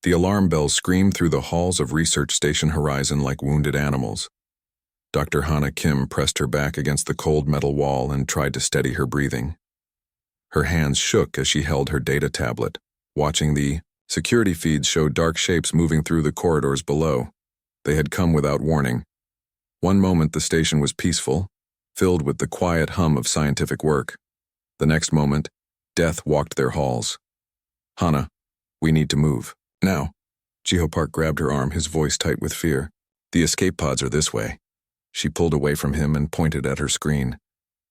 The alarm bells screamed through the halls of Research Station Horizon like wounded animals. Dr. Hana Kim pressed her back against the cold metal wall and tried to steady her breathing. Her hands shook as she held her data tablet, watching the security feeds show dark shapes moving through the corridors below. They had come without warning. One moment the station was peaceful, filled with the quiet hum of scientific work. The next moment, death walked their halls. "Hana, we need to move. Now." Jiho Park grabbed her arm, his voice tight with fear. "The escape pods are this way." She pulled away from him and pointed at her screen.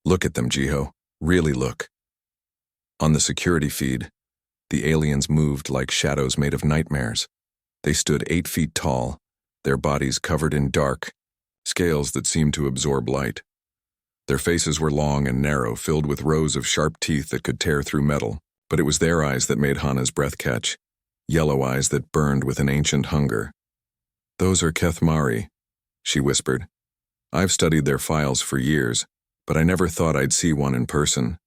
"Look at them, Jiho. Really look." On the security feed, the aliens moved like shadows made of nightmares. They stood 8 feet tall, their bodies covered in dark, scales that seemed to absorb light. Their faces were long and narrow, filled with rows of sharp teeth that could tear through metal, but it was their eyes that made Hana's breath catch, yellow eyes that burned with an ancient hunger. "Those are Kethmari," she whispered. "I've studied their files for years, but I never thought I'd see one in person."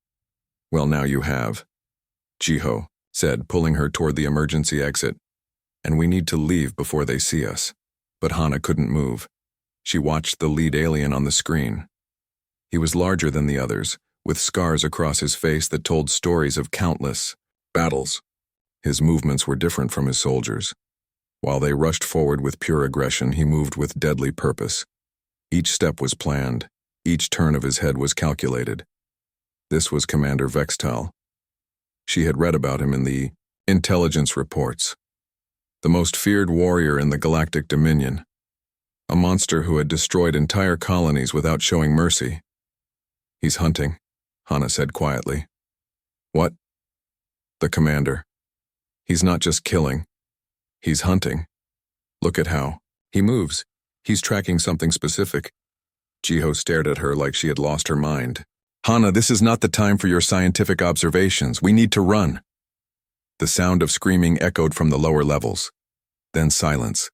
"Well, now you have," Jiho said, pulling her toward the emergency exit. "And we need to leave before they see us." But Hana couldn't move. She watched the lead alien on the screen. He was larger than the others, with scars across his face that told stories of countless battles. His movements were different from his soldiers. While they rushed forward with pure aggression, he moved with deadly purpose. Each step was planned. Each turn of his head was calculated. This was Commander Vextal. She had read about him in the intelligence reports. The most feared warrior in the Galactic Dominion. A monster who had destroyed entire colonies without showing mercy. "He's hunting," Hana said quietly. "What?" "The commander. He's not just killing. He's hunting. Look at how he moves. He's tracking something specific." Jiho stared at her like she had lost her mind. "Hana, this is not the time for your scientific observations. We need to run." The sound of screaming echoed from the lower levels. Then silence.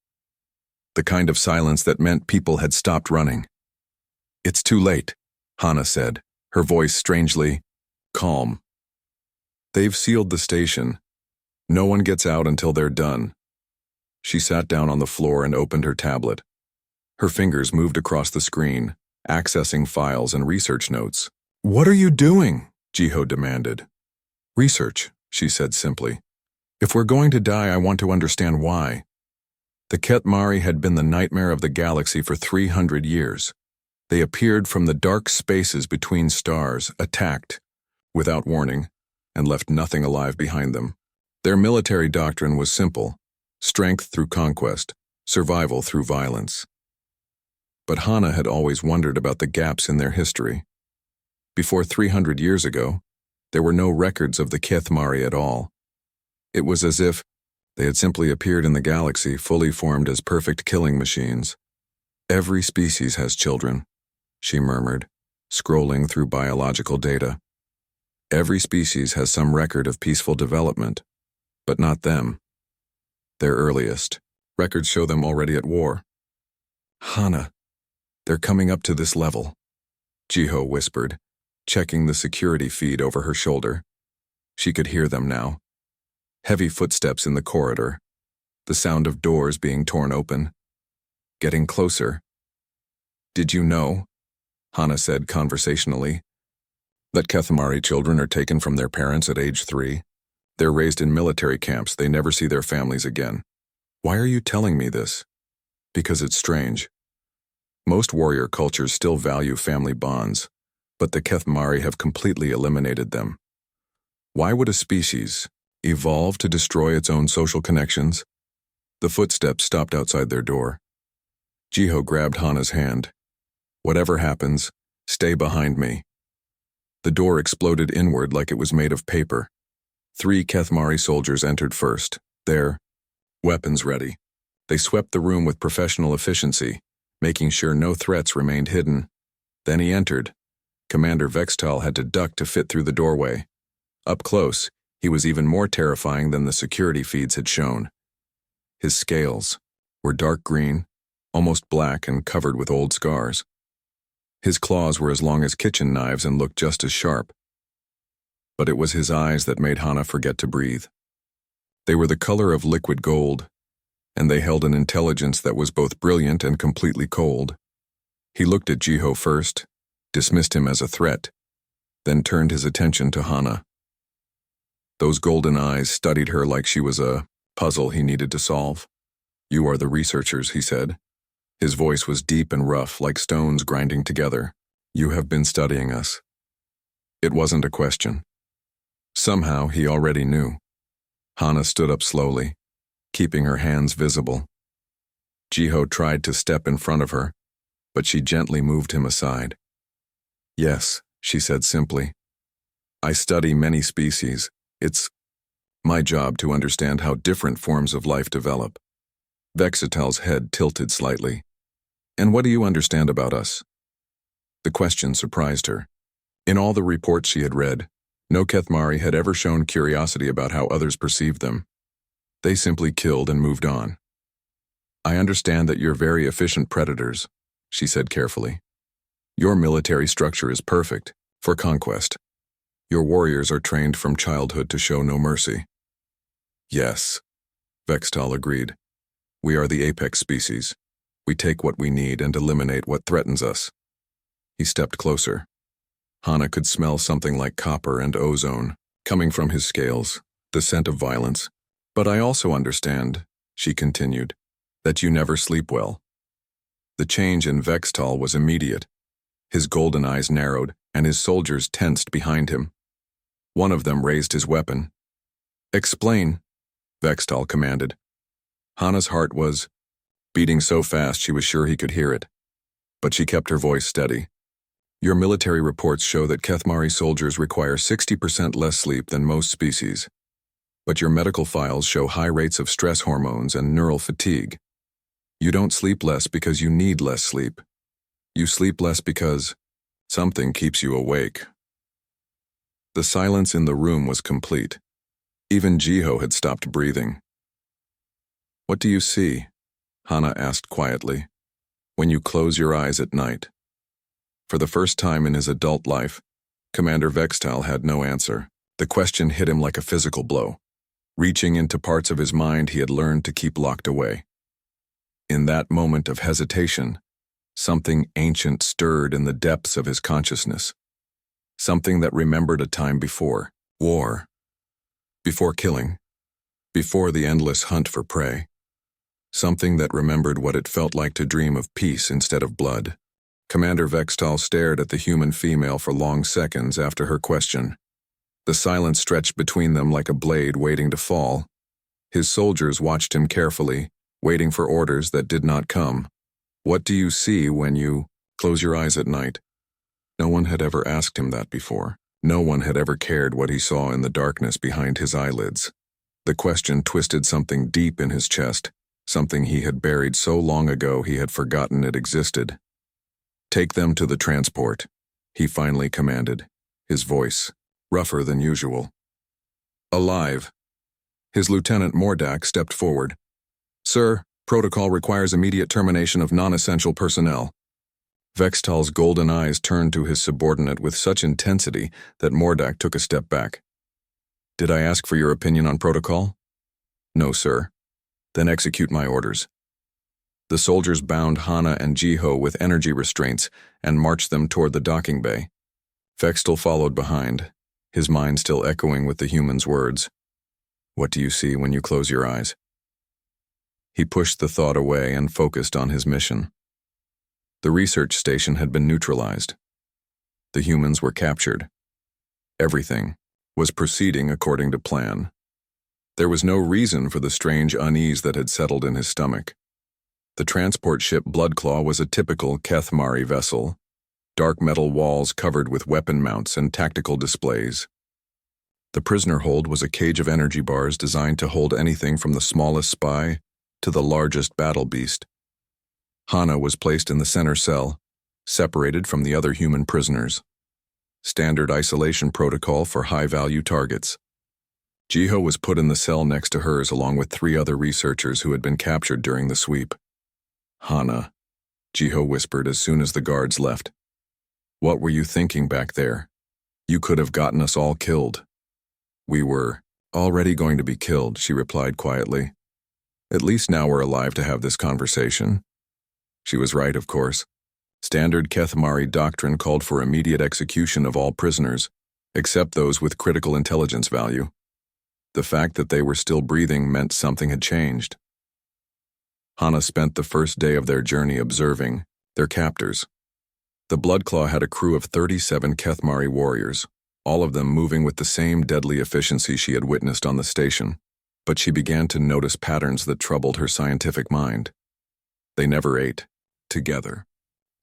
The kind of silence that meant people had stopped running. "It's too late," Hana said, her voice strangely calm. "They've sealed the station. No one gets out until they're done." She sat down on the floor and opened her tablet. Her fingers moved across the screen, accessing files and research notes. "What are you doing?" Jiho demanded. "Research," she said simply. "If we're going to die, I want to understand why." The Kethmari had been the nightmare of the galaxy for 300 years. They appeared from the dark spaces between stars, attacked, without warning, and left nothing alive behind them. Their military doctrine was simple: strength through conquest, survival through violence. But Hana had always wondered about the gaps in their history. Before 300 years ago, there were no records of the Kethmari at all. It was as if they had simply appeared in the galaxy, fully formed as perfect killing machines. "Every species has children," she murmured, scrolling through biological data. "Every species has some record of peaceful development, but not them. Their earliest records show them already at war." "Hana, they're coming up to this level," Jiho whispered, checking the security feed over her shoulder. She could hear them now. Heavy footsteps in the corridor, the sound of doors being torn open. Getting closer. "Did you know," Hana said conversationally, "that Kethmari children are taken from their parents at age 3? They're raised in military camps. They never see their families again." "Why are you telling me this?" "Because it's strange. Most warrior cultures still value family bonds, but the Kethmari have completely eliminated them. Why would a species evolve to destroy its own social connections?" The footsteps stopped outside their door. Jiho grabbed Hana's hand. "Whatever happens, stay behind me." The door exploded inward like it was made of paper. 3 Kethmari soldiers entered first, their weapons ready. They swept the room with professional efficiency, making sure no threats remained hidden. Then he entered. Commander Vextal had to duck to fit through the doorway. Up close, he was even more terrifying than the security feeds had shown. His scales were dark green, almost black and covered with old scars. His claws were as long as kitchen knives and looked just as sharp. But it was his eyes that made Hana forget to breathe. They were the color of liquid gold, and they held an intelligence that was both brilliant and completely cold. He looked at Jiho first, dismissed him as a threat, then turned his attention to Hana. Those golden eyes studied her like she was a puzzle he needed to solve. "You are the researchers," he said. His voice was deep and rough, like stones grinding together. "You have been studying us." It wasn't a question. Somehow he already knew. Hana stood up slowly, keeping her hands visible. Jiho tried to step in front of her, but she gently moved him aside. "Yes," she said simply. "I study many species. It's my job to understand how different forms of life develop." Vexitel's head tilted slightly. "And what do you understand about us?" The question surprised her. In all the reports she had read, no Kethmari had ever shown curiosity about how others perceived them. They simply killed and moved on. "I understand that you're very efficient predators," she said carefully. "Your military structure is perfect for conquest. Your warriors are trained from childhood to show no mercy." "Yes," Vextal agreed. "We are the apex species. We take what we need and eliminate what threatens us." He stepped closer. Hana could smell something like copper and ozone coming from his scales, the scent of violence. "But I also understand," she continued, "that you never sleep well." The change in Vextal was immediate. His golden eyes narrowed, and his soldiers tensed behind him. One of them raised his weapon. "Explain," Vextal commanded. Hana's heart was beating so fast she was sure he could hear it, but she kept her voice steady. "Your military reports show that Kethmari soldiers require 60% less sleep than most species. But your medical files show high rates of stress hormones and neural fatigue. You don't sleep less because you need less sleep. You sleep less because something keeps you awake." The silence in the room was complete. Even Jiho had stopped breathing. "What do you see?" Hana asked quietly. "When you close your eyes at night?" For the first time in his adult life, Commander Vextal had no answer. The question hit him like a physical blow, reaching into parts of his mind he had learned to keep locked away. In that moment of hesitation, something ancient stirred in the depths of his consciousness. Something that remembered a time before war, before killing, before the endless hunt for prey. Something that remembered what it felt like to dream of peace instead of blood. Commander Vextal stared at the human female for long seconds after her question. The silence stretched between them like a blade waiting to fall. His soldiers watched him carefully, waiting for orders that did not come. "What do you see when you close your eyes at night?" No one had ever asked him that before. No one had ever cared what he saw in the darkness behind his eyelids. The question twisted something deep in his chest, something he had buried so long ago he had forgotten it existed. "Take them to the transport," he finally commanded, his voice rougher than usual. "Alive." His lieutenant Mordak stepped forward. "Sir, protocol requires immediate termination of non-essential personnel." Vextal's golden eyes turned to his subordinate with such intensity that Mordak took a step back. "Did I ask for your opinion on protocol?" "No, sir." "Then execute my orders." The soldiers bound Hana and Jiho with energy restraints and marched them toward the docking bay. Vextal followed behind, his mind still echoing with the human's words. "What do you see when you close your eyes?" He pushed the thought away and focused on his mission. The research station had been neutralized. The humans were captured. Everything was proceeding according to plan. There was no reason for the strange unease that had settled in his stomach. The transport ship Bloodclaw was a typical Kethmari vessel, dark metal walls covered with weapon mounts and tactical displays. The prisoner hold was a cage of energy bars designed to hold anything from the smallest spy to the largest battle beast. Hana was placed in the center cell, separated from the other human prisoners. Standard isolation protocol for high-value targets. Jiho was put in the cell next to hers along with 3 other researchers who had been captured during the sweep. "Hana," Jiho whispered as soon as the guards left. "What were you thinking back there? You could have gotten us all killed." "We were Already going to be killed, she replied quietly. At least now we're alive to have this conversation. She was right, of course. Standard Kethmari doctrine called for immediate execution of all prisoners, except those with critical intelligence value. The fact that they were still breathing meant something had changed. Hana spent the first day of their journey observing their captors. The Bloodclaw had a crew of 37 Kethmari warriors, all of them moving with the same deadly efficiency she had witnessed on the station, but she began to notice patterns that troubled her scientific mind. They never ate together.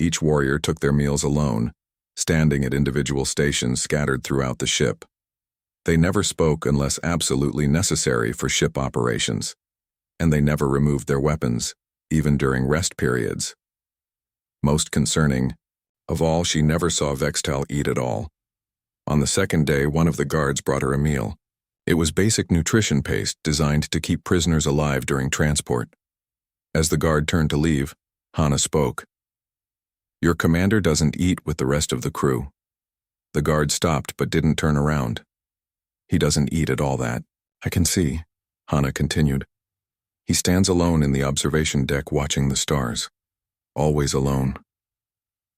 Each warrior took their meals alone, standing at individual stations scattered throughout the ship. They never spoke unless absolutely necessary for ship operations, and they never removed their weapons, even during rest periods. Most concerning of all, she never saw Vextal eat at all. On the second day, one of the guards brought her a meal. It was basic nutrition paste designed to keep prisoners alive during transport. As the guard turned to leave, Hana spoke. "Your commander doesn't eat with the rest of the crew." The guard stopped but didn't turn around. "He doesn't eat at all that. I can see," Hana continued. "He stands alone in the observation deck watching the stars. Always alone."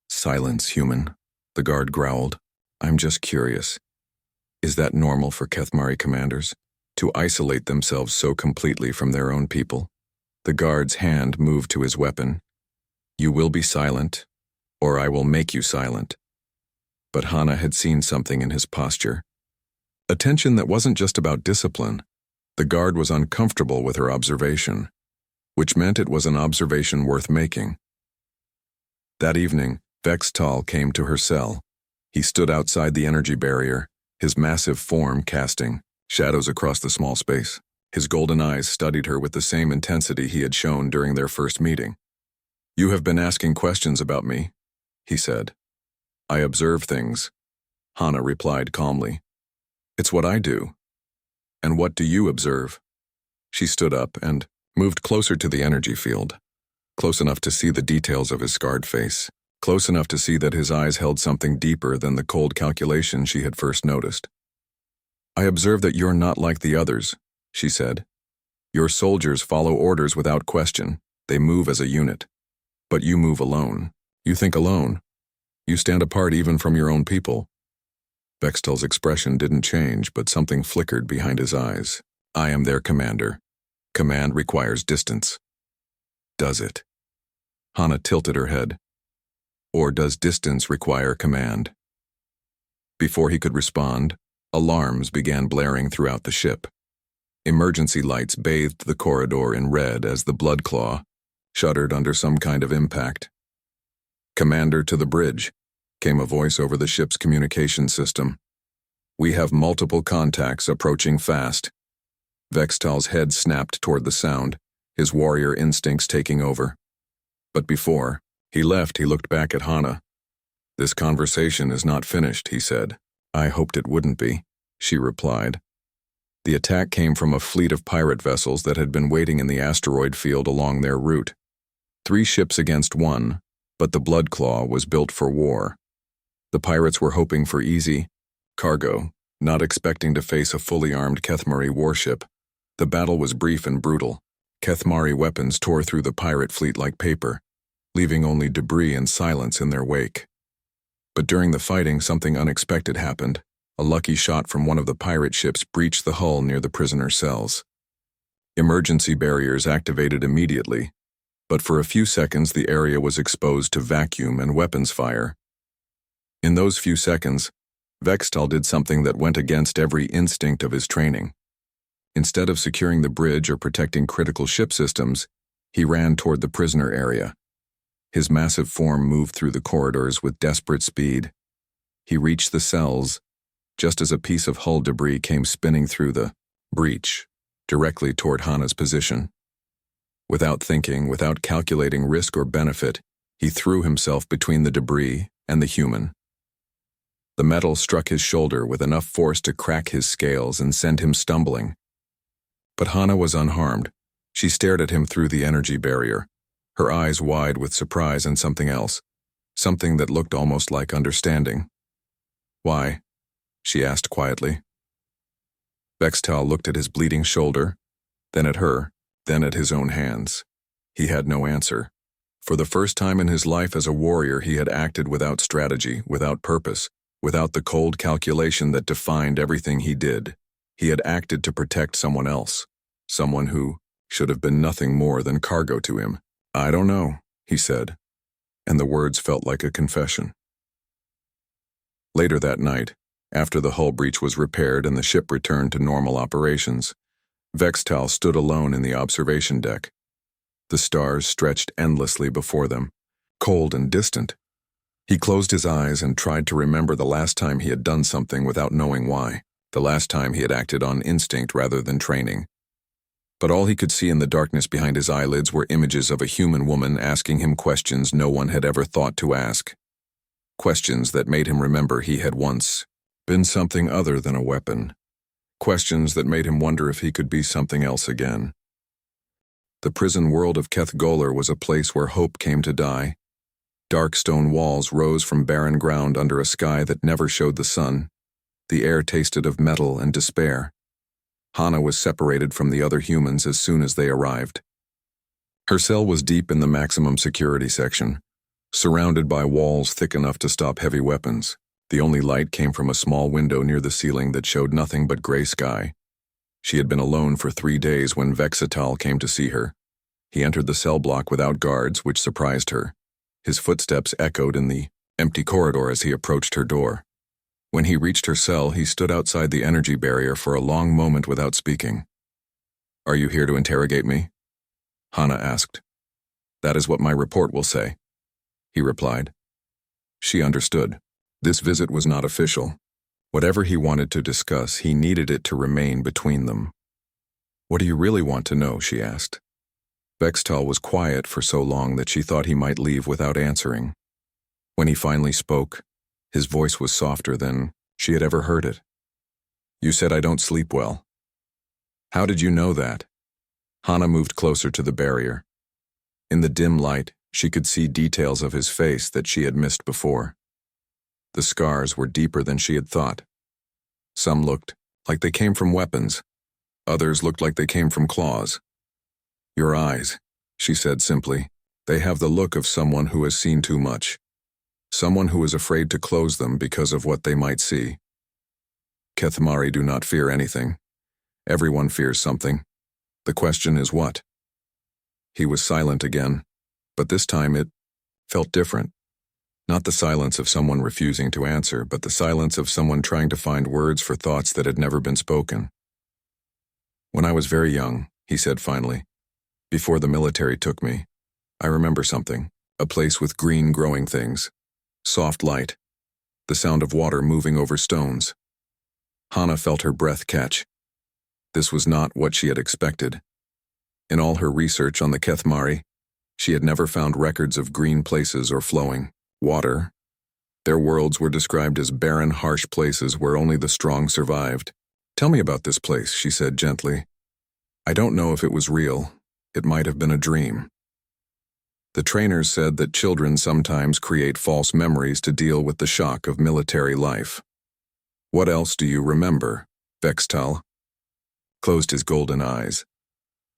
"Silence, human," the guard growled. "I'm just curious. Is that normal for Kethmari commanders, to isolate themselves so completely from their own people?" The guard's hand moved to his weapon. "You will be silent, or I will make you silent." But Hana had seen something in his posture. A tension that wasn't just about discipline. The guard was uncomfortable with her observation, which meant it was an observation worth making. That evening, Vextal came to her cell. He stood outside the energy barrier, his massive form casting shadows across the small space. His golden eyes studied her with the same intensity he had shown during their first meeting. "You have been asking questions about me," he said. "I observe things," Hana replied calmly. "It's what I do." "And what do you observe?" She stood up and moved closer to the energy field, close enough to see the details of his scarred face, close enough to see that his eyes held something deeper than the cold calculation she had first noticed. "I observe that you're not like the others," she said. "Your soldiers follow orders without question. They move as a unit. But you move alone. You think alone. You stand apart even from your own people." Vextal's expression didn't change, but something flickered behind his eyes. "I am their commander. Command requires distance." "Does it?" Hana tilted her head. "Or does distance require command?" Before he could respond, alarms began blaring throughout the ship. Emergency lights bathed the corridor in red as the Bloodclaw shuddered under some kind of impact. "Commander, to the bridge," came a voice over the ship's communication system. "We have multiple contacts approaching fast." Vextal's head snapped toward the sound, his warrior instincts taking over. But before he left, he looked back at Hana. "This conversation is not finished," he said. "I hoped it wouldn't be," she replied. The attack came from a fleet of pirate vessels that had been waiting in the asteroid field along their route. 3 ships against 1, but the Bloodclaw was built for war. The pirates were hoping for easy cargo, not expecting to face a fully armed Kethmari warship. The battle was brief and brutal. Kethmari weapons tore through the pirate fleet like paper, leaving only debris and silence in their wake. But during the fighting, something unexpected happened. A lucky shot from one of the pirate ships breached the hull near the prisoner cells. Emergency barriers activated immediately, but for a few seconds the area was exposed to vacuum and weapons fire. In those few seconds, Vextal did something that went against every instinct of his training. Instead of securing the bridge or protecting critical ship systems, he ran toward the prisoner area. His massive form moved through the corridors with desperate speed. He reached the cells just as a piece of hull debris came spinning through the breach, directly toward Hana's position. Without thinking, without calculating risk or benefit, he threw himself between the debris and the human. The metal struck his shoulder with enough force to crack his scales and send him stumbling. But Hana was unharmed. She stared at him through the energy barrier, her eyes wide with surprise and something else, something that looked almost like understanding. "Why?" she asked quietly. Vextal looked at his bleeding shoulder, then at her, then at his own hands. He had no answer. For the first time in his life as a warrior, he had acted without strategy, without purpose, without the cold calculation that defined everything he did. He had acted to protect someone else, someone who should have been nothing more than cargo to him. "I don't know," he said, and the words felt like a confession. Later that night, after the hull breach was repaired and the ship returned to normal operations, Vextal stood alone in the observation deck. The stars stretched endlessly before them, cold and distant. He closed his eyes and tried to remember the last time he had done something without knowing why, the last time he had acted on instinct rather than training. But all he could see in the darkness behind his eyelids were images of a human woman asking him questions no one had ever thought to ask. Questions that made him remember he had once been something other than a weapon. Questions that made him wonder if he could be something else again. The prison world of Kethgoler was a place where hope came to die. Dark stone walls rose from barren ground under a sky that never showed the sun. The air tasted of metal and despair. Hana was separated from the other humans as soon as they arrived. Her cell was deep in the maximum security section, surrounded by walls thick enough to stop heavy weapons. The only light came from a small window near the ceiling that showed nothing but gray sky. She had been alone for 3 days when Vextal came to see her. He entered the cell block without guards, which surprised her. His footsteps echoed in the empty corridor as he approached her door. When he reached her cell, he stood outside the energy barrier for a long moment without speaking. "Are you here to interrogate me?" Hana asked. "That is what my report will say," he replied. She understood. This visit was not official. Whatever he wanted to discuss, he needed it to remain between them. "What do you really want to know?" she asked. Vextal was quiet for so long that she thought he might leave without answering. When he finally spoke, his voice was softer than she had ever heard it. "You said I don't sleep well. How did you know that?" Hana moved closer to the barrier. In the dim light, she could see details of his face that she had missed before. The scars were deeper than she had thought. Some looked like they came from weapons. Others looked like they came from claws. "Your eyes," she said simply. "They have the look of someone who has seen too much. Someone who is afraid to close them because of what they might see. Kethmari do not fear anything. Everyone fears something. The question is what?" He was silent again, but this time it felt different. Not the silence of someone refusing to answer, but the silence of someone trying to find words for thoughts that had never been spoken. "When I was very young," he said finally, "before the military took me, I remember something, a place with green growing things, soft light, the sound of water moving over stones." Hana felt her breath catch. This was not what she had expected. In all her research on the Kethmari, she had never found records of green places or flowing water. Their worlds were described as barren, harsh places where only the strong survived. "Tell me about this place," she said gently. "I don't know if it was real. It might have been a dream." The trainers said that children sometimes create false memories to deal with the shock of military life. "What else do you remember?" Vextal closed his golden eyes.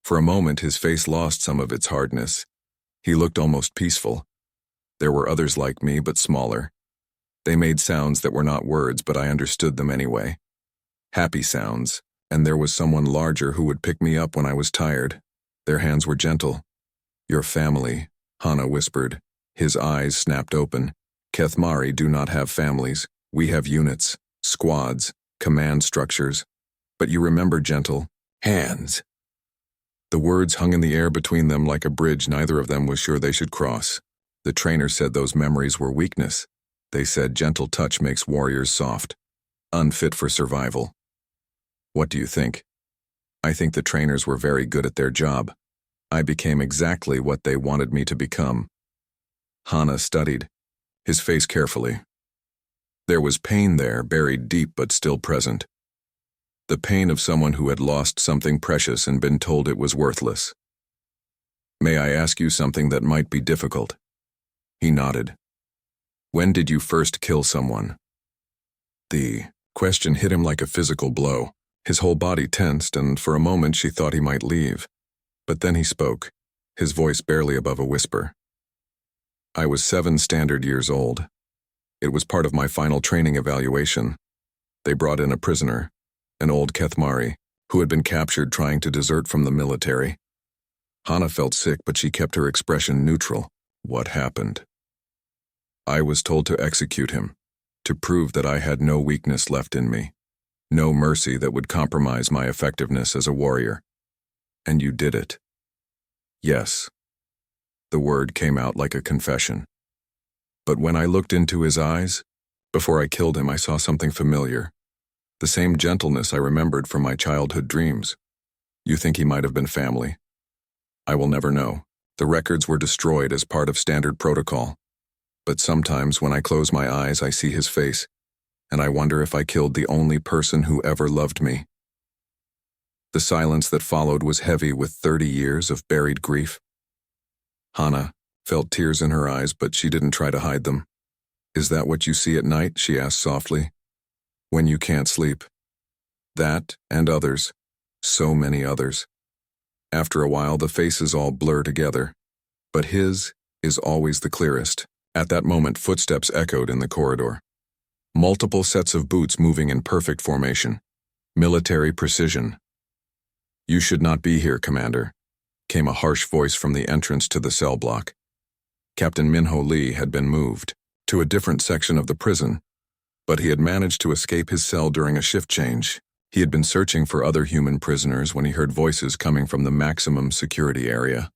For a moment his face lost some of its hardness. He looked almost peaceful. "There were others like me, but smaller. They made sounds that were not words, but I understood them anyway. Happy sounds, and there was someone larger who would pick me up when I was tired. Their hands were gentle." "Your family," Hana whispered. His eyes snapped open. "Kethmari do not have families. We have units, squads, command structures. But you remember gentle hands." The words hung in the air between them like a bridge neither of them was sure they should cross. The trainer said those memories were weakness. They said gentle touch makes warriors soft, unfit for survival. "What do you think?" "I think the trainers were very good at their job. I became exactly what they wanted me to become." Hana studied his face carefully. There was pain there, buried deep but still present. The pain of someone who had lost something precious and been told it was worthless. "May I ask you something that might be difficult?" He nodded. "When did you first kill someone?" The question hit him like a physical blow. His whole body tensed, and for a moment she thought he might leave. But then he spoke, his voice barely above a whisper. I was 7 standard years old. It was part of my final training evaluation. They brought in a prisoner, an old Kethmari, who had been captured trying to desert from the military. Hana felt sick, but she kept her expression neutral. What happened? I was told to execute him, to prove that I had no weakness left in me, no mercy that would compromise my effectiveness as a warrior. And you did it. Yes. The word came out like a confession. But when I looked into his eyes, before I killed him, I saw something familiar. The same gentleness I remembered from my childhood dreams. You think he might have been family? I will never know. The records were destroyed as part of standard protocol. But sometimes when I close my eyes, I see his face, and I wonder if I killed the only person who ever loved me. The silence that followed was heavy with 30 years of buried grief. Hana felt tears in her eyes, but she didn't try to hide them. Is that what you see at night? She asked softly. When you can't sleep. That and others. So many others. After a while, the faces all blur together. But his is always the clearest. At that moment, footsteps echoed in the corridor. Multiple sets of boots moving in perfect formation. Military precision. You should not be here, Commander, came a harsh voice from the entrance to the cell block. Captain Minho Lee had been moved to a different section of the prison, but he had managed to escape his cell during a shift change. He had been searching for other human prisoners when he heard voices coming from the maximum security area.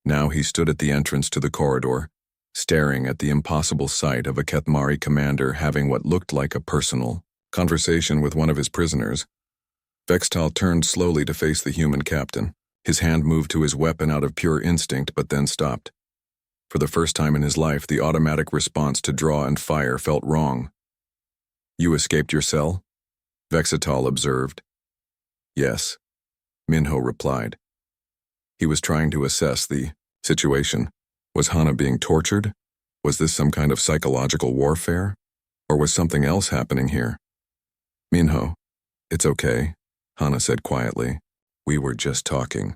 Now he stood at the entrance to the corridor, staring at the impossible sight of a Kethmari commander having what looked like a personal conversation with one of his prisoners. Vextal turned slowly to face the human captain. His hand moved to his weapon out of pure instinct, but then stopped. For the first time in his life, the automatic response to draw and fire felt wrong. You escaped your cell? Vextal observed. Yes, Minho replied. He was trying to assess the situation. Was Hana being tortured? Was this some kind of psychological warfare? Or was something else happening here? Minho, it's okay, Hana said quietly. We were just talking.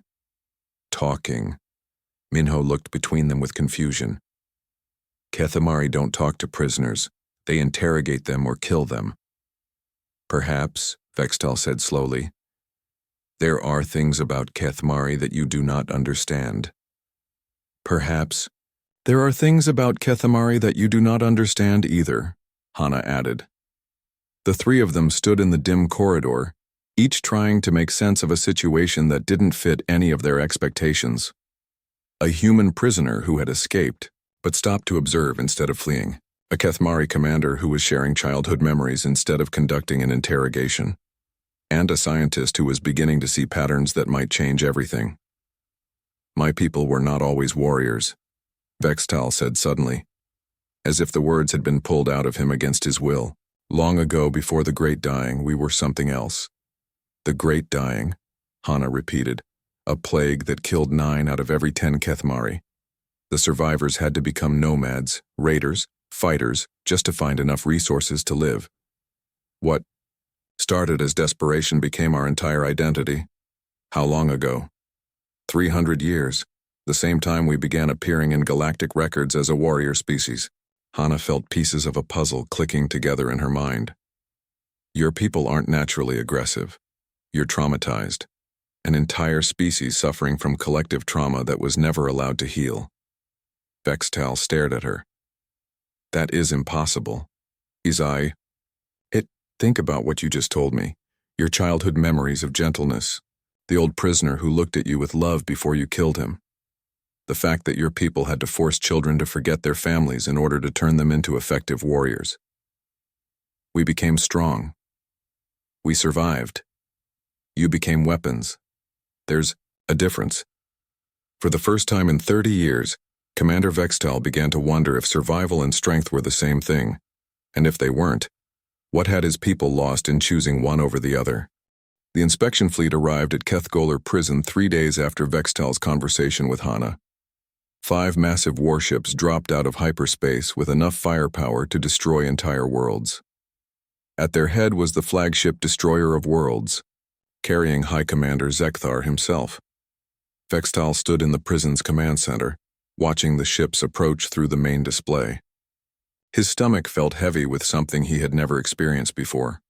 Talking. Minho looked between them with confusion. Kethmari don't talk to prisoners. They interrogate them or kill them. Perhaps, Vextal said slowly. There are things about Kethmari that you do not understand. Perhaps. There are things about Kethmari that you do not understand either, Hana added. The three of them stood in the dim corridor, each trying to make sense of a situation that didn't fit any of their expectations. A human prisoner who had escaped, but stopped to observe instead of fleeing. A Kethmari commander who was sharing childhood memories instead of conducting an interrogation. And a scientist who was beginning to see patterns that might change everything. My people were not always warriors, Vextal said suddenly, as if the words had been pulled out of him against his will. Long ago, before the Great Dying, we were something else. The Great Dying, Hana repeated, a plague that killed 9 out of every 10 Kethmari. The survivors had to become nomads, raiders, fighters, just to find enough resources to live. What started as desperation became our entire identity. How long ago? 300 years, the same time we began appearing in galactic records as a warrior species. Hana felt pieces of a puzzle clicking together in her mind. Your people aren't naturally aggressive. You're traumatized. An entire species suffering from collective trauma that was never allowed to heal. Vextal stared at her. That is impossible. Think about what you just told me. Your childhood memories of gentleness. The old prisoner who looked at you with love before you killed him. The fact that your people had to force children to forget their families in order to turn them into effective warriors. We became strong. We survived. You became weapons. There's a difference. For the first time in 30 years, Commander Vextal began to wonder if survival and strength were the same thing, and if they weren't, what had his people lost in choosing one over the other? The inspection fleet arrived at Kethgoler prison 3 days after Vextal's conversation with Hana. 5 massive warships dropped out of hyperspace with enough firepower to destroy entire worlds. At their head was the flagship Destroyer of Worlds, carrying High Commander Zekthar himself. Vextal stood in the prison's command center, watching the ships approach through the main display. His stomach felt heavy with something he had never experienced before.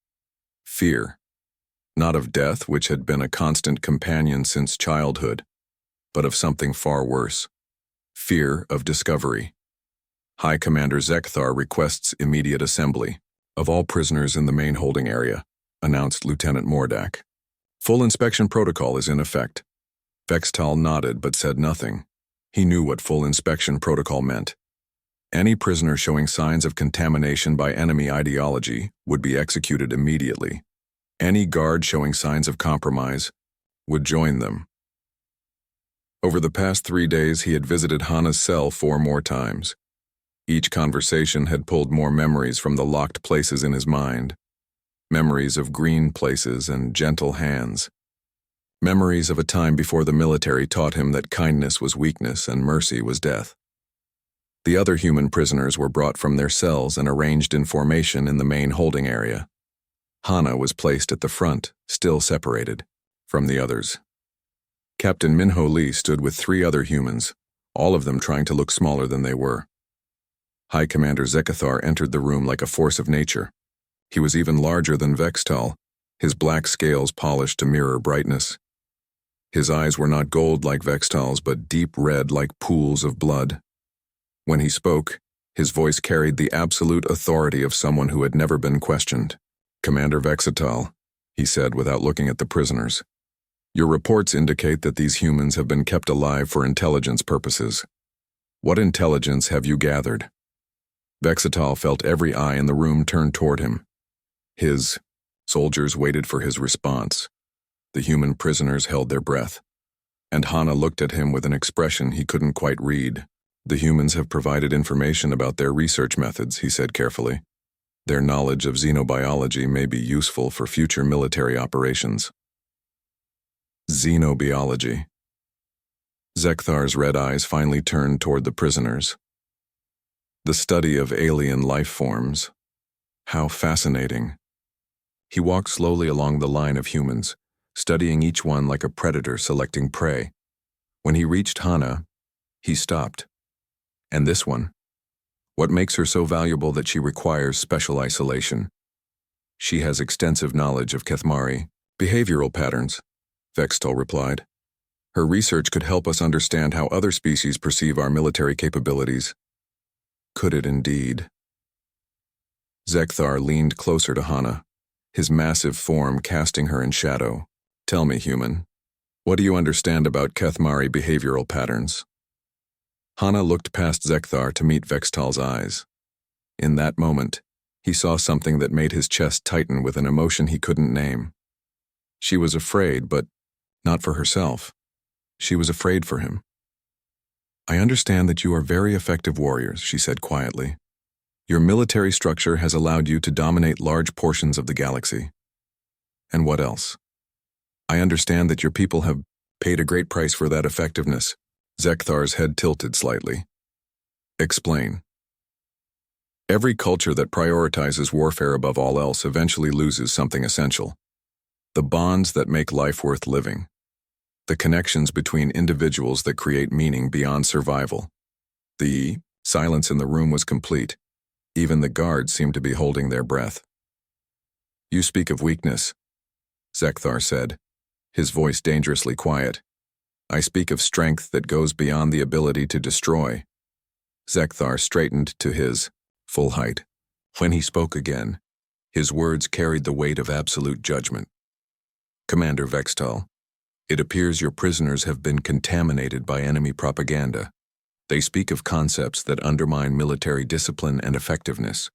Fear. Not of death, which had been a constant companion since childhood, but of something far worse. Fear of discovery. High Commander Zekthar requests immediate assembly of all prisoners in the main holding area, announced Lieutenant Mordak. Full inspection protocol is in effect. Vextal nodded but said nothing. He knew what full inspection protocol meant. Any prisoner showing signs of contamination by enemy ideology would be executed immediately. Any guard showing signs of compromise would join them. Over the past 3 days, he had visited Hana's cell 4 more times. Each conversation had pulled more memories from the locked places in his mind. Memories of green places and gentle hands. Memories of a time before the military taught him that kindness was weakness and mercy was death. The other human prisoners were brought from their cells and arranged in formation in the main holding area. Hana was placed at the front, still separated from the others. Captain Minho Lee stood with 3 other humans, all of them trying to look smaller than they were. High Commander Zekthar entered the room like a force of nature. He was even larger than Vextal, his black scales polished to mirror brightness. His eyes were not gold like Vextal's, but deep red like pools of blood. When he spoke, his voice carried the absolute authority of someone who had never been questioned. "Commander Vextal," he said without looking at the prisoners, "your reports indicate that these humans have been kept alive for intelligence purposes. What intelligence have you gathered?" Vextal felt every eye in the room turn toward him. His soldiers waited for his response. The human prisoners held their breath. And Hana looked at him with an expression he couldn't quite read. "The humans have provided information about their research methods," he said carefully. "Their knowledge of xenobiology may be useful for future military operations." Xenobiology. Zekthar's red eyes finally turned toward the prisoners. The study of alien life forms. How fascinating. He walked slowly along the line of humans, studying each one like a predator selecting prey. When he reached Hana, he stopped. And this one? What makes her so valuable that she requires special isolation? "She has extensive knowledge of Kethmari behavioral patterns," Vextal replied. "Her research could help us understand how other species perceive our military capabilities." Could it indeed? Zekthar leaned closer to Hana, his massive form casting her in shadow. "Tell me, human, what do you understand about Kethmari behavioral patterns?" Hana looked past Zekthar to meet Vextal's eyes. In that moment, he saw something that made his chest tighten with an emotion he couldn't name. She was afraid, but not for herself. She was afraid for him. "I understand that you are very effective warriors," she said quietly. "Your military structure has allowed you to dominate large portions of the galaxy. And what else? I understand that your people have paid a great price for that effectiveness." Zekthar's head tilted slightly. "Explain." "Every culture that prioritizes warfare above all else eventually loses something essential. The bonds that make life worth living. The connections between individuals that create meaning beyond survival." The silence in the room was complete. Even the guards seemed to be holding their breath. "You speak of weakness," Zekthar said, his voice dangerously quiet. "I speak of strength that goes beyond the ability to destroy." Zekthar straightened to his full height. When he spoke again, his words carried the weight of absolute judgment. "Commander Vextal, it appears your prisoners have been contaminated by enemy propaganda. They speak of concepts that undermine military discipline and effectiveness."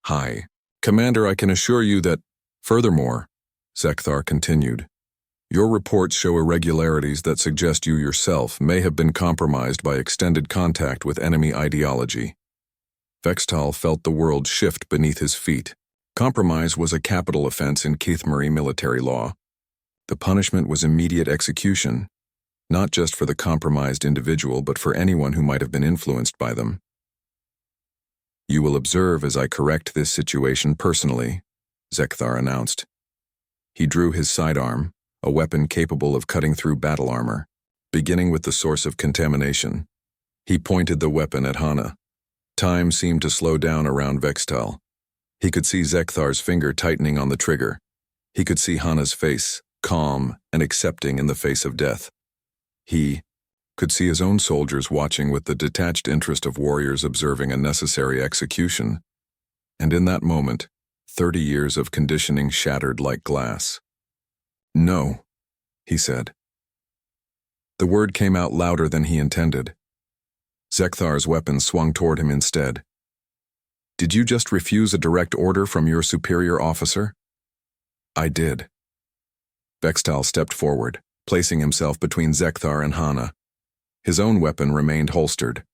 "Hi, Commander, I can assure you that, furthermore," Zekthar continued, "your reports show irregularities that suggest you yourself may have been compromised by extended contact with enemy ideology." Vextal felt the world shift beneath his feet. Compromise was a capital offense in Kethmari military law. The punishment was immediate execution, not just for the compromised individual but for anyone who might have been influenced by them. "You will observe as I correct this situation personally," Zekthar announced. He drew his sidearm, a weapon capable of cutting through battle armor. Beginning with the source of contamination, he pointed the weapon at Hana. Time seemed to slow down around Vextal. He could see Zekthar's finger tightening on the trigger. He could see Hana's face, calm and accepting in the face of death. He could see his own soldiers watching with the detached interest of warriors observing a necessary execution. And in that moment, 30 years of conditioning shattered like glass. "No," he said. The word came out louder than he intended. Zekthar's weapon swung toward him instead. "Did you just refuse a direct order from your superior officer?" "I did." Vextal stepped forward, placing himself between Zekthar and Hana. His own weapon remained holstered.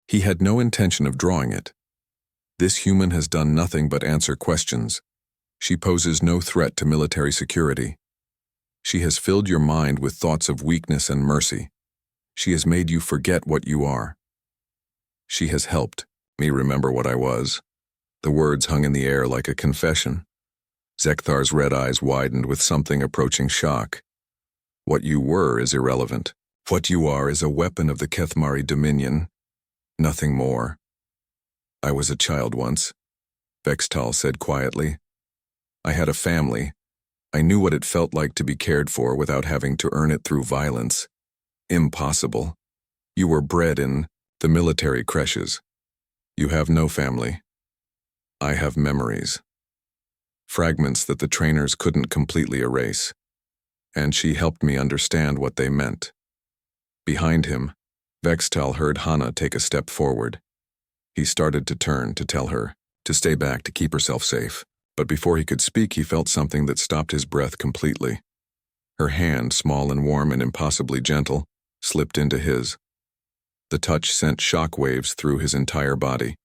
He had no intention of drawing it. This human has done nothing but answer questions. She poses no threat to military security. She has filled your mind with thoughts of weakness and mercy. She has made you forget what you are. She has helped me remember what I was. The words hung in the air like a confession. Zekthar's red eyes widened with something approaching shock. What you were is irrelevant. What you are is a weapon of the Kethmari Dominion. Nothing more. "I was a child once," Vextal said quietly. "I had a family. I knew what it felt like to be cared for without having to earn it through violence. Impossible. You were bred in the military creches. You have no family. I have memories. Fragments that the trainers couldn't completely erase. And she helped me understand what they meant." Behind him, Vextal heard Hana take a step forward. He started to turn to tell her to stay back to keep herself safe, but before he could speak he felt something that stopped his breath completely. Her hand, small and warm and impossibly gentle, slipped into his. The touch sent shock waves through his entire body.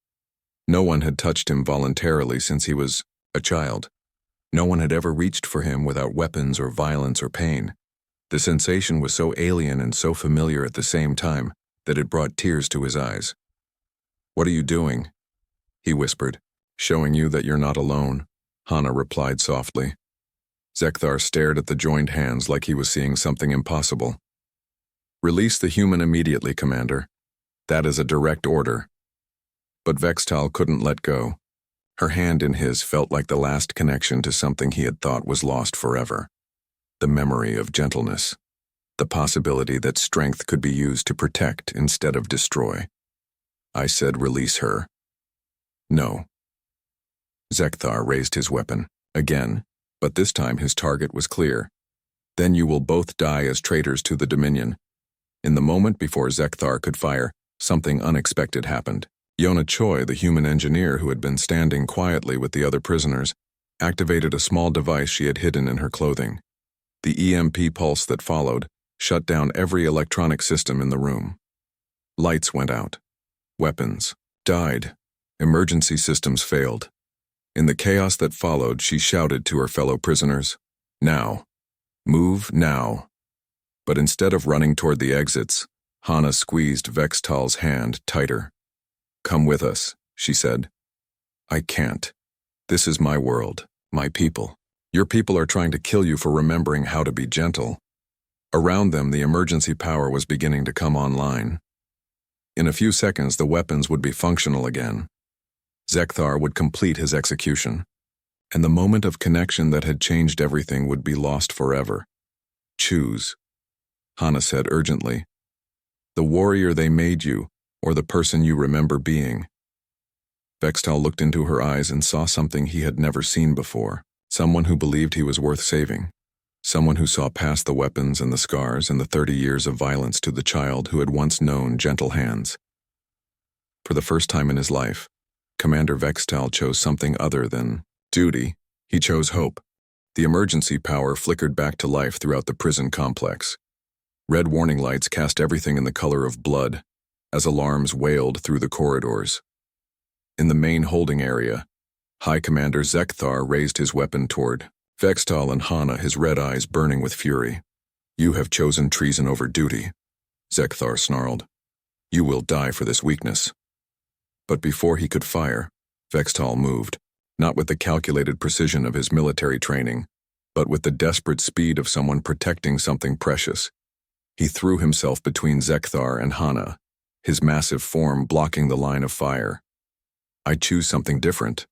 No one had touched him voluntarily since he was a child. No one had ever reached for him without weapons or violence or pain. The sensation was so alien and so familiar at the same time that it brought tears to his eyes. "What are you doing?" he whispered. "Showing you that you're not alone," Hana replied softly. Zekthar stared at the joined hands like he was seeing something impossible. "Release the human immediately, Commander. That is a direct order." But Vextal couldn't let go. Her hand in his felt like the last connection to something he had thought was lost forever. The memory of gentleness. The possibility that strength could be used to protect instead of destroy. "I said release her." "No." Zekthar raised his weapon, again, but this time his target was clear. "Then you will both die as traitors to the Dominion." In the moment before Zekthar could fire, something unexpected happened. Yona Choi, the human engineer who had been standing quietly with the other prisoners, activated a small device she had hidden in her clothing. The EMP pulse that followed shut down every electronic system in the room. Lights went out. Weapons died. Emergency systems failed. In the chaos that followed, she shouted to her fellow prisoners, "Now. Move now." But instead of running toward the exits, Hana squeezed Vextal's hand tighter. "Come with us," she said. "I can't. This is my world, my people. Your people are trying to kill you for remembering how to be gentle." Around them, the emergency power was beginning to come online. In a few seconds, the weapons would be functional again. Zekthar would complete his execution, and the moment of connection that had changed everything would be lost forever. "Choose," Hana said urgently. "The warrior they made you, or the person you remember being." Vextal looked into her eyes and saw something he had never seen before. Someone who believed he was worth saving. Someone who saw past the weapons and the scars and the 30 years of violence to the child who had once known gentle hands. For the first time in his life, Commander Vextal chose something other than duty. He chose hope. The emergency power flickered back to life throughout the prison complex. Red warning lights cast everything in the color of blood as alarms wailed through the corridors. In the main holding area, High Commander Zekthar raised his weapon toward Vextal and Hana, his red eyes burning with fury. "You have chosen treason over duty," Zekthar snarled. "You will die for this weakness." But before he could fire, Vextal moved, not with the calculated precision of his military training, but with the desperate speed of someone protecting something precious. He threw himself between Zekthar and Hana, his massive form blocking the line of fire. "I choose something different,"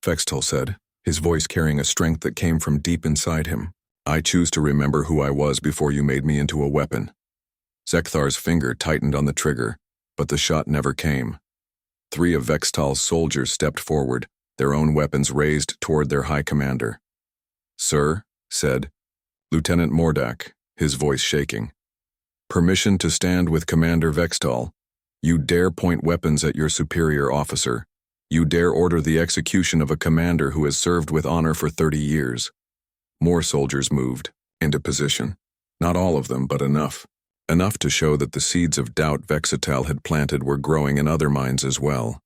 Vextal said, his voice carrying a strength that came from deep inside him. "I choose to remember who I was before you made me into a weapon." Zekthar's finger tightened on the trigger, but the shot never came. 3 of Vextal's soldiers stepped forward, their own weapons raised toward their high commander. "Sir," said Lieutenant Mordak, his voice shaking. "Permission to stand with Commander Vextal. You dare point weapons at your superior officer. You dare order the execution of a commander who has served with honor for 30 years. More soldiers moved into position. Not all of them, but enough. Enough to show that the seeds of doubt Vextal had planted were growing in other minds as well.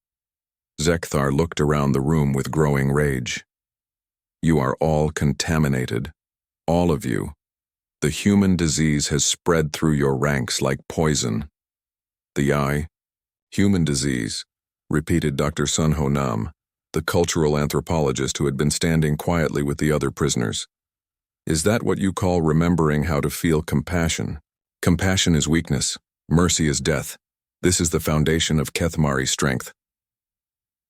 Zekthar looked around the room with growing rage. "You are all contaminated. All of you. The human disease has spread through your ranks like poison." "The eye? Human disease," repeated Dr. Sun Ho Nam, the cultural anthropologist who had been standing quietly with the other prisoners. "Is that what you call remembering how to feel compassion? Compassion is weakness. Mercy is death. This is the foundation of Kethmari strength."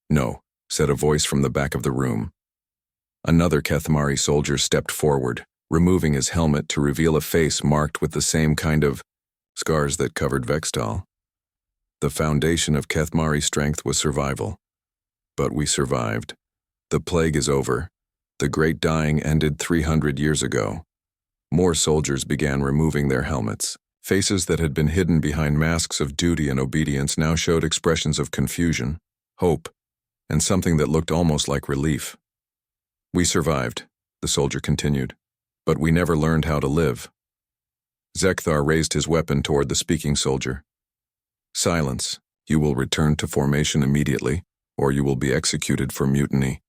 "No," said a voice from the back of the room. Another Kethmari soldier stepped forward, removing his helmet to reveal a face marked with the same kind of scars that covered Vextal. "The foundation of Kethmari strength was survival. But we survived. The plague is over. The great dying ended 300 years ago." More soldiers began removing their helmets. Faces that had been hidden behind masks of duty and obedience now showed expressions of confusion, hope, and something that looked almost like relief. "We survived," the soldier continued, "but we never learned how to live." Zekthar raised his weapon toward the speaking soldier. "Silence. You will return to formation immediately, or you will be executed for mutiny."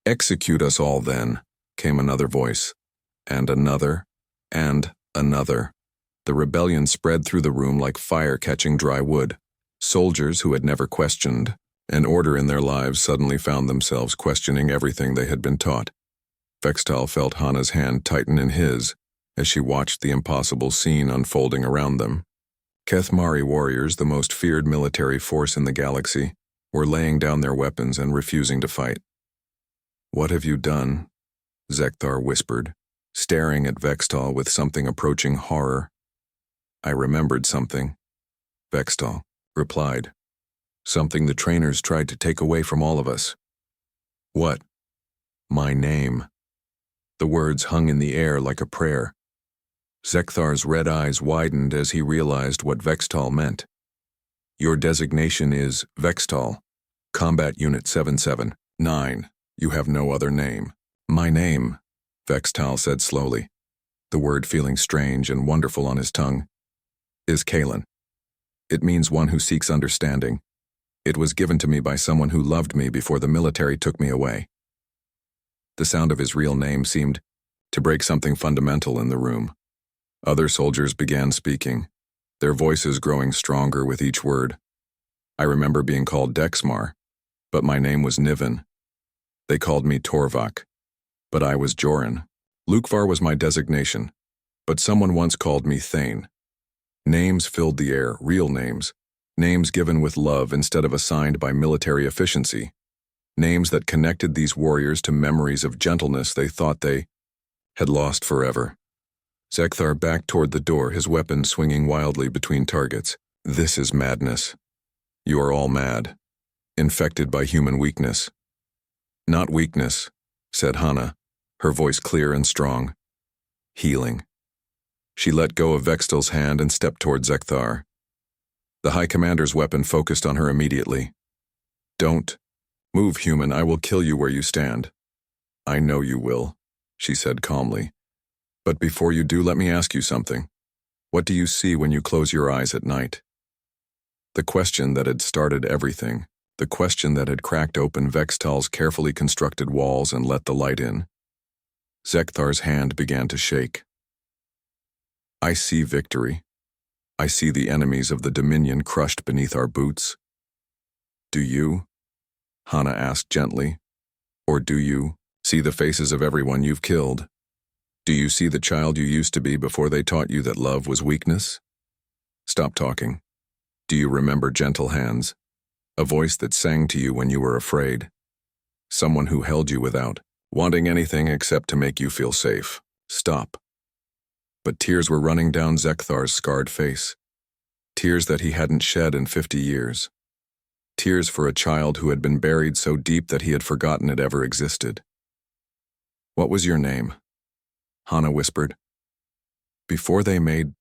"Execute us all then," came another voice, and another, and another. The rebellion spread through the room like fire catching dry wood. Soldiers who had never questioned an order in their lives suddenly found themselves questioning everything they had been taught. Vextal felt Hana's hand tighten in his as she watched the impossible scene unfolding around them. Kethmari warriors, the most feared military force in the galaxy, were laying down their weapons and refusing to fight. "What have you done?" Zekthar whispered, staring at Vextal with something approaching horror. "I remembered something," Vextal replied. "Something the trainers tried to take away from all of us." "What?" "My name." The words hung in the air like a prayer. Zekthar's red eyes widened as he realized what Vextal meant. "Your designation is Vextal, Combat Unit 779. You have no other name." "My name," Vextal said slowly, the word feeling strange and wonderful on his tongue, "is Kalen. It means one who seeks understanding. It was given to me by someone who loved me before the military took me away." The sound of his real name seemed to break something fundamental in the room. Other soldiers began speaking, their voices growing stronger with each word. "I remember being called Dexmar, but my name was Niven. They called me Torvak, but I was Joran. Lukvar was my designation, but someone once called me Thane." Names filled the air, real names. Names given with love instead of assigned by military efficiency. Names that connected these warriors to memories of gentleness they thought they had lost forever. Zekthar backed toward the door, his weapon swinging wildly between targets. "This is madness. You are all mad, infected by human weakness." "Not weakness," said Hana, her voice clear and strong. "Healing." She let go of Vextal's hand and stepped toward Zekthar. The High Commander's weapon focused on her immediately. "Don't move, human. I will kill you where you stand." "I know you will," she said calmly. "But before you do, let me ask you something. What do you see when you close your eyes at night?" The question that had started everything, the question that had cracked open Vextal's carefully constructed walls and let the light in. Zekthar's hand began to shake. "I see victory. I see the enemies of the Dominion crushed beneath our boots." "Do you?" Hana asked gently. "Or do you see the faces of everyone you've killed?" Do you see the child you used to be before they taught you that love was weakness? Stop talking. Do you remember gentle hands? A voice that sang to you when you were afraid? Someone who held you without wanting anything except to make you feel safe? Stop. But tears were running down Zekthar's scarred face. Tears that he hadn't shed in 50 years. Tears for a child who had been buried so deep that he had forgotten it ever existed. What was your name? Hana whispered. Before they made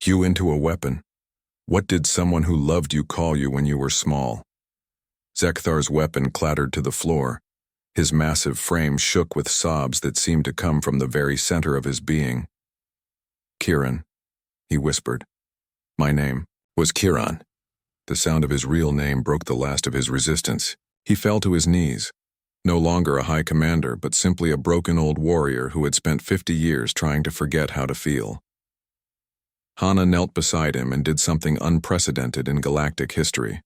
you into a weapon, what did someone who loved you call you when you were small? Zekthar's weapon clattered to the floor. His massive frame shook with sobs that seemed to come from the very center of his being. Kiran, he whispered. My name was Kiran. The sound of his real name broke the last of his resistance. He fell to his knees. No longer a high commander, but simply a broken old warrior who had spent 50 years trying to forget how to feel. Hana knelt beside him and did something unprecedented in galactic history.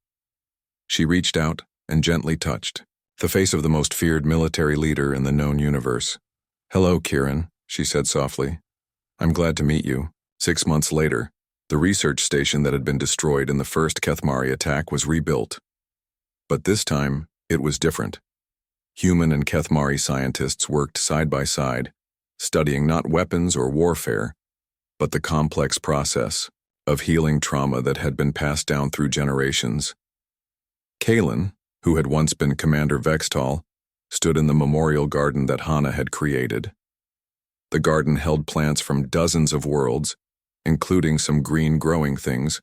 She reached out and gently touched the face of the most feared military leader in the known universe. Hello, Kiran, she said softly. I'm glad to meet you. 6 months later, the research station that had been destroyed in the first Kethmari attack was rebuilt. But this time, it was different. Human and Kethmari scientists worked side by side, studying not weapons or warfare, but the complex process of healing trauma that had been passed down through generations. Kalen, who had once been Commander Vextal, stood in the memorial garden that Hana had created. The garden held plants from dozens of worlds, including some green growing things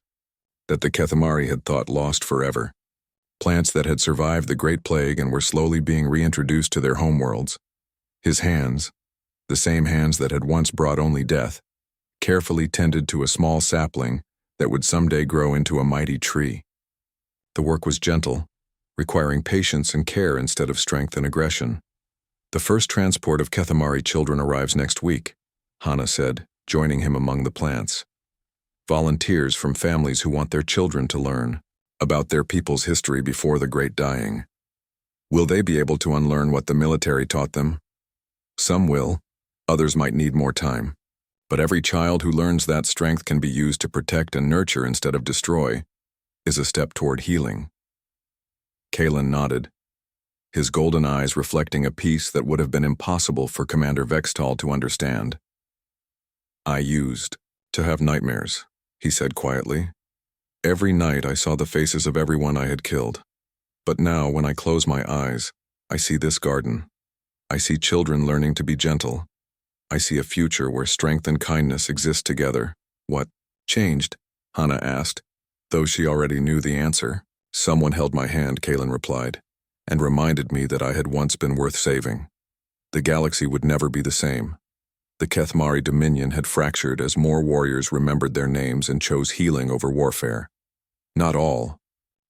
that the Kethmari had thought lost forever. Plants that had survived the Great Plague and were slowly being reintroduced to their homeworlds. His hands, the same hands that had once brought only death, carefully tended to a small sapling that would someday grow into a mighty tree. The work was gentle, requiring patience and care instead of strength and aggression. The first transport of Kethmari children arrives next week, Hana said, joining him among the plants. Volunteers from families who want their children to learn about their people's history before the Great Dying. Will they be able to unlearn what the military taught them? Some will, others might need more time. But every child who learns that strength can be used to protect and nurture instead of destroy is a step toward healing. Kalen nodded, his golden eyes reflecting a peace that would have been impossible for Commander Vextal to understand. I used to have nightmares, he said quietly. Every night I saw the faces of everyone I had killed. But now, when I close my eyes, I see this garden. I see children learning to be gentle. I see a future where strength and kindness exist together. What changed? Hana asked, though she already knew the answer. Someone held my hand, Kalen replied, and reminded me that I had once been worth saving. The galaxy would never be the same. The Kethmari Dominion had fractured as more warriors remembered their names and chose healing over warfare. Not all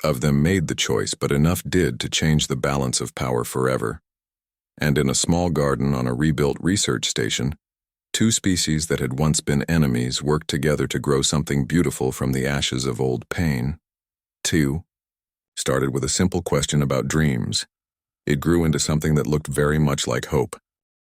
of them made the choice, but enough did to change the balance of power forever. And in a small garden on a rebuilt research station, two species that had once been enemies worked together to grow something beautiful from the ashes of old pain. 2. Started with a simple question about dreams. It grew into something that looked very much like hope.